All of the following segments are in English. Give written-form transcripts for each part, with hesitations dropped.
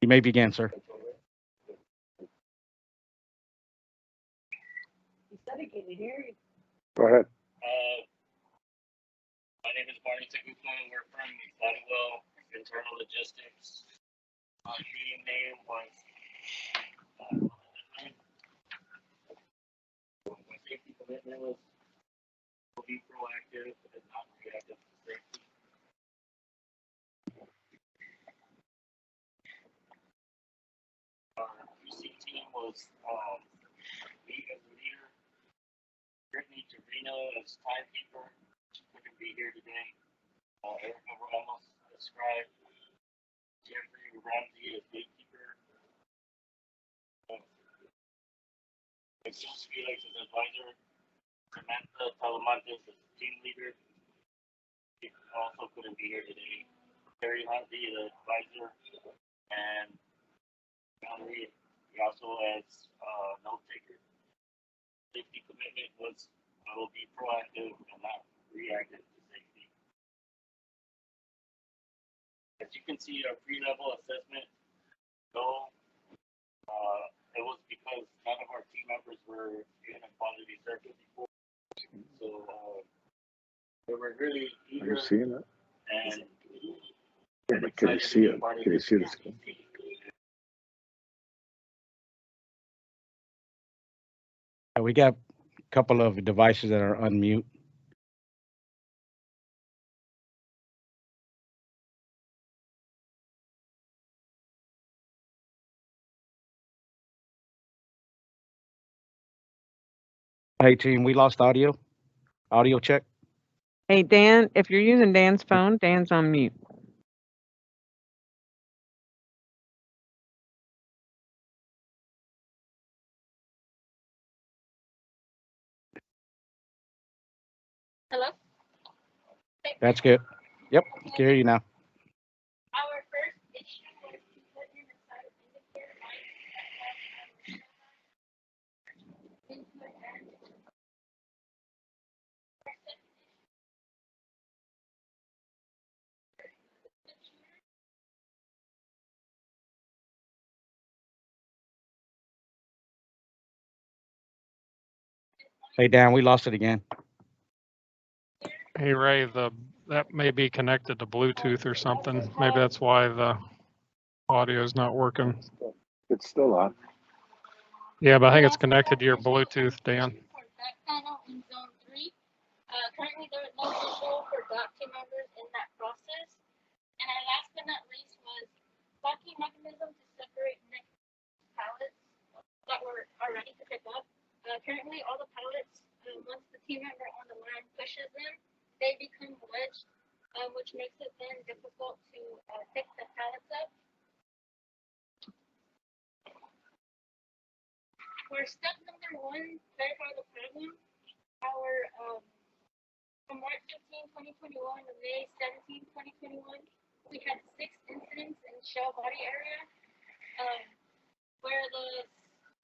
You may begin, sir. Go ahead. My name is Barney Tagupa. We're from Flywell Internal Logistics. Our team name was my safety commitment was to be proactive and not reactive to safety. Our QC team was me as a leader, Brittany Torino as timekeeper. She couldn't be here today. Erica Ramos as scribe, Jeffrey Ramsey as gatekeeper, Jesus Felix as advisor, Samantha Talamantes as team leader. She also couldn't be here today. Terry Huntley the advisor, and Valerie also as note taker. Safety commitment was I will be proactive and not reactive to safety. As you can see, our pre-level assessment goal, it was because none of our team members were in a quality circuit before. So they were really eager. Are you seeing it? And Yeah, but can you see it? Can you see the screen? We got a couple of devices that are unmute. Hey, team, we lost audio. Audio check. Hey, Dan, if you're using Dan's phone, Dan's on mute. Hello? That's good. Yep, can hear you now. Our first issue was to put in a side of indicator light input and Hey, Dan, we lost it again. Hey Ray, that may be connected to Bluetooth or something. Maybe that's why the audio is not working. It's still on. Yeah, but I think it's connected to your Bluetooth, Dan. for that panel in zone 3. Currently, there is no visual for DOT team members in that process. And our last but not least was locking mechanism to separate next pallets that are ready to pick up. Currently, all the pallets, once the team member on the line pushes them, they become wedged, which makes it then difficult to pick the pallets up. For step number 1, verify the problem. From March 15, 2021 to May 17, 2021, we had 6 incidents in shell body area where the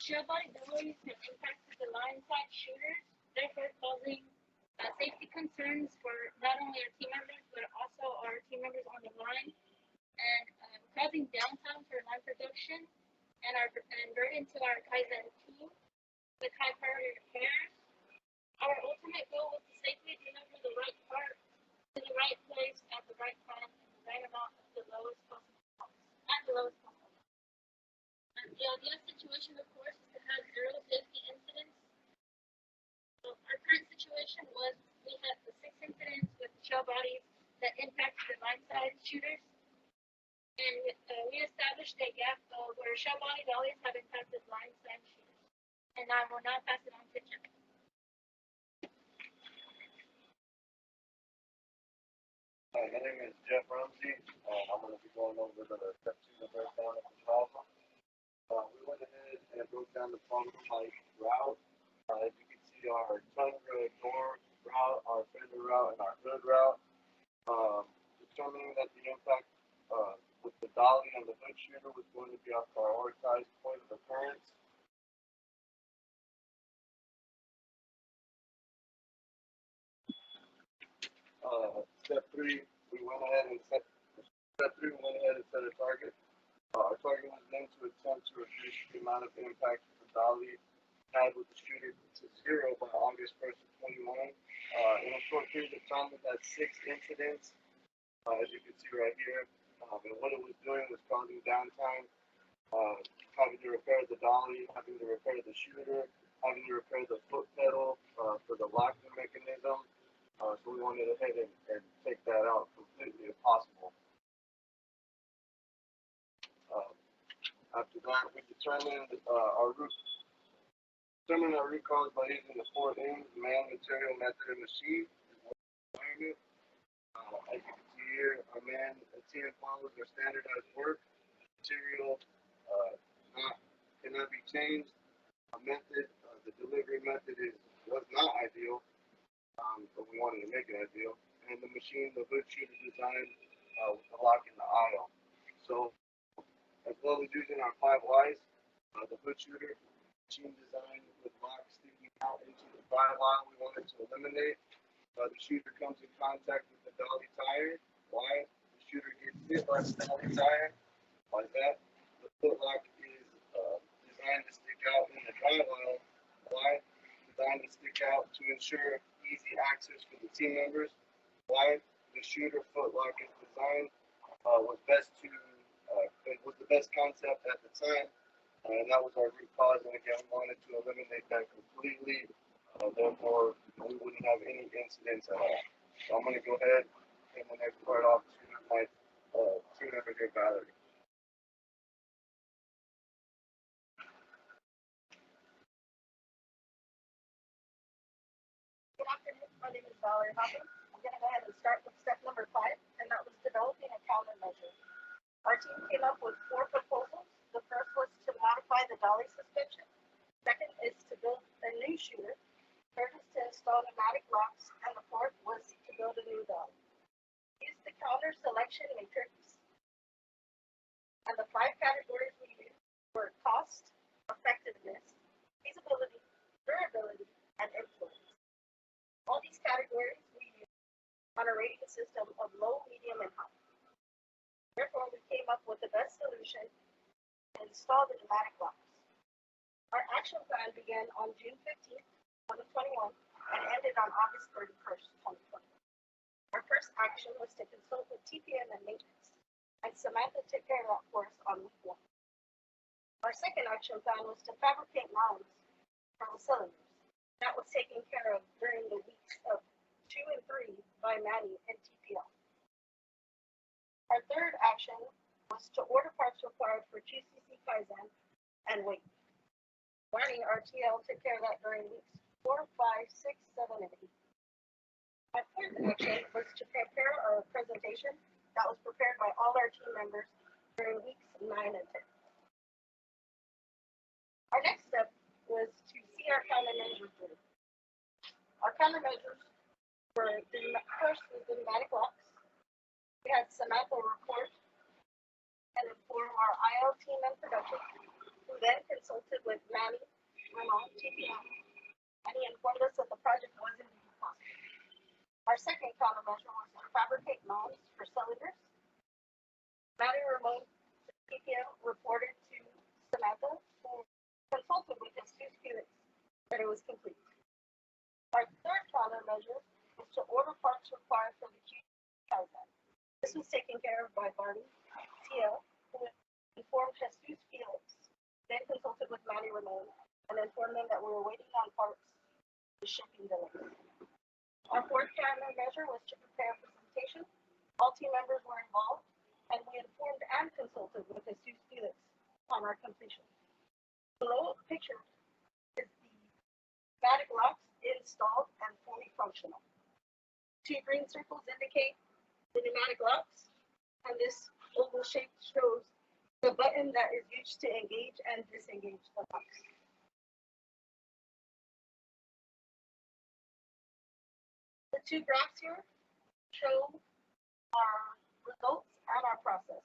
shell body bellies had impacted the line side shooters, therefore causing safety concerns for not only our team members but also our team members on the line, and causing downtime for line production and burden to our Kaizen team with high priority repairs. Our ultimate goal was to safely deliver the right part to the right place at the right time and the right amount at the lowest possible cost. The ideal situation, of course, is to have 0 safety incidents. So our current situation was we had the 6 incidents with shell bodies that impacted the line side shooters. And we established a gap where shell bodies always have impacted line side shooters. And I will now pass it on to Jeff. Hi, my name is Jeff Ramsey. I'm going to be going over the step 2 breakdown of the problem. We went ahead and broke down the problem type route. As you can see, our tundra door route, our fender route, and our hood route. Determining that the impact with the dolly and the hood shooter was going to be our prioritized point of occurrence. Step 3, we went ahead and set a target. Our target amount of impact the dolly had with the shooter to 0 by August 1st of 21. In a short period of time, we had 6 incidents, as you can see right here. And what it was doing was causing downtime, having to repair the dolly, having to repair the shooter, having to repair the foot pedal for the locking mechanism. So we wanted to head and take that out completely if possible. After that, we determined our root cause by using the 4 M's: man, material, method, and machine. As you can see here, our man, TN follows our standardized work. Material cannot be changed. Our method, the delivery method was not ideal, but we wanted to make it ideal. And the machine, the hood shooter design, with the lock in the aisle. So, as well as using our 5 Ys, the hood shooter, machine design with lock sticking out into the 5 aisle, we wanted to eliminate. The shooter comes in contact with the dolly tire. Why? The shooter gets hit by the dolly tire. Why is that? The foot lock is designed to stick out in the drive aisle. Why? Designed to stick out to ensure easy access for the team members. Why? The shooter foot lock is designed was the best concept at the time, and that was our root cause. And again, we wanted to eliminate that completely. Therefore, we wouldn't have any incidents at all. So I'm going to go ahead and the next part off to my team member here, Valerie. Good afternoon. My name is Valerie Hopping. I'm going to go ahead and start with step number 5, and that was developing a countermeasure. Our team came up with 4 proposals. The first was to modify the dolly suspension. Second is to build a new shooter. Third is to install pneumatic locks, and the fourth was to build a new dolly. Use the counter selection matrix, and the 5 categories we used were cost, effectiveness, feasibility, durability, and influence. All these categories we used on a rating system of low, medium, and high. Therefore, we came up with the best solution and installed the pneumatic locks. Our action plan began on June 15th, 2021, and ended on August 31st, 2021. Our first action was to consult with TPM and maintenance, and Samantha took care of that for us on week 1. Our second action plan was to fabricate mounts from the cylinders. That was taken care of during the weeks of 2 and 3 by Manny and TPL. Our third action was to order parts required for QCC Kaizen and wait. Manny, our TL, took care of that during weeks 4, 5, 6, 7, and 8. My fourth action was to prepare our presentation that was prepared by all our team members during weeks 9 and 10. Our next step was to see our countermeasures through. Our countermeasures were first was the pneumatic locks. We had Samantha report and inform our IL team and production, who then consulted with Manny, Ramon, TPM, and he informed us that the project was indeed possible. Our second countermeasure was to fabricate mounts for cylinders. Manny, Ramon, TPM reported to Samantha, who consulted with his 2 students, that it was complete. Our third countermeasure was to order parts required for the QC Kaizen. This was taken care of by Barney, TL, who informed Jesus Felix, then consulted with Manny Ramon, and informed them that we were waiting on parts for shipping delays. Our fourth countermeasure was to prepare a presentation. All team members were involved, and we informed and consulted with Jesus Felix on our completion. Below pictured is the pneumatic locks installed and fully functional. 2 green circles indicate the pneumatic locks, and this oval shape shows the button that is used to engage and disengage the locks. The 2 graphs here show our results and our process.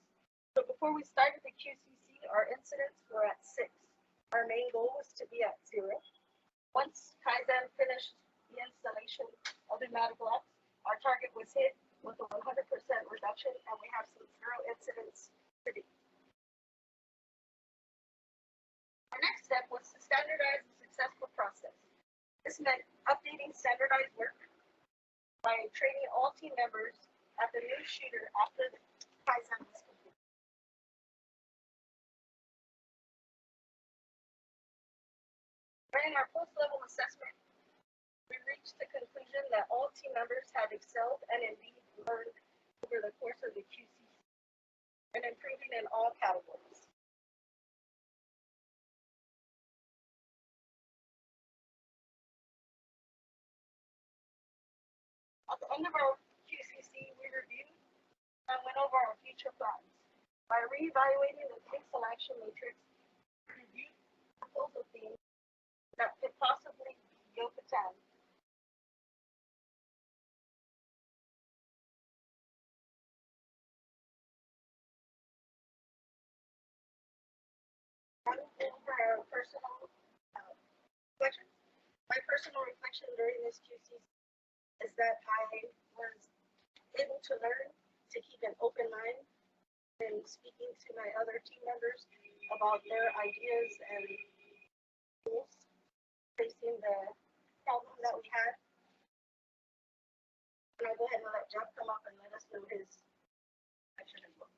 So before we started the QCC, our incidents were at 6. Our main goal was to be at 0. Once Kaizen finished the installation of pneumatic locks, our target was hit with a 100% reduction, and we have some 0 incidents to date. Our standardized and successful process. This meant updating standardized work by training all team members at the new shooter after the Kaizen was completed. During our post-level assessment, we reached the conclusion that all team members had excelled and indeed learned over the course of the QCC and improving in all categories. At the end of our QCC, we reviewed and went over our future plans. By reevaluating the Takes and Action Matrix, we reviewed proposal themes that could possibly be Yucatan. Over our personal reflections. My personal reflection during this QCC is that I was able to learn to keep an open mind and speaking to my other team members about their ideas and goals facing the problem that we had. And I'll go ahead and let Jeff come up and let us know his action as well.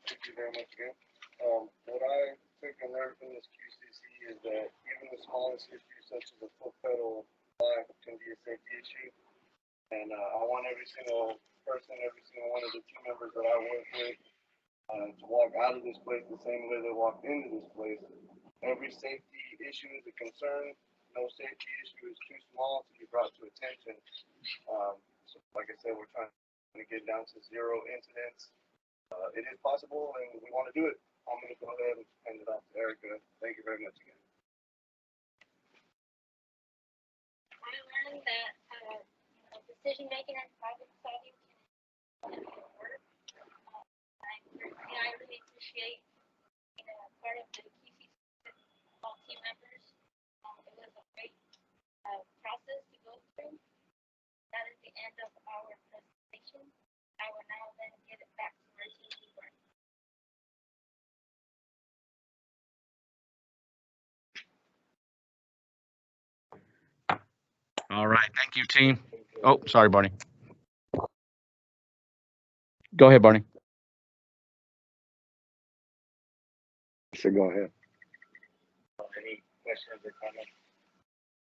Thank you very much again. What I took and learned from this QCC is that even the smallest issues, such as a foot pedal line, can be a safety issue. And I want every single person, every single one of the team members that I work with to walk out of this place the same way they walked into this place. Every safety issue is a concern. No safety issue is too small to be brought to attention. So like I said, we're trying to get down to 0 incidents. It is possible, and we want to do it. I'm going to go ahead and hand it off to Erica. Thank you very much again. I learned that decision making and problem solving can work. I really appreciate being a part of the QCC all team members. It was a great process to go through. That is the end of our presentation. I will now then give it back to our team leader. All right. Thank you, team. Oh, sorry, Barney. Go ahead, Barney. So go ahead. Any questions or comments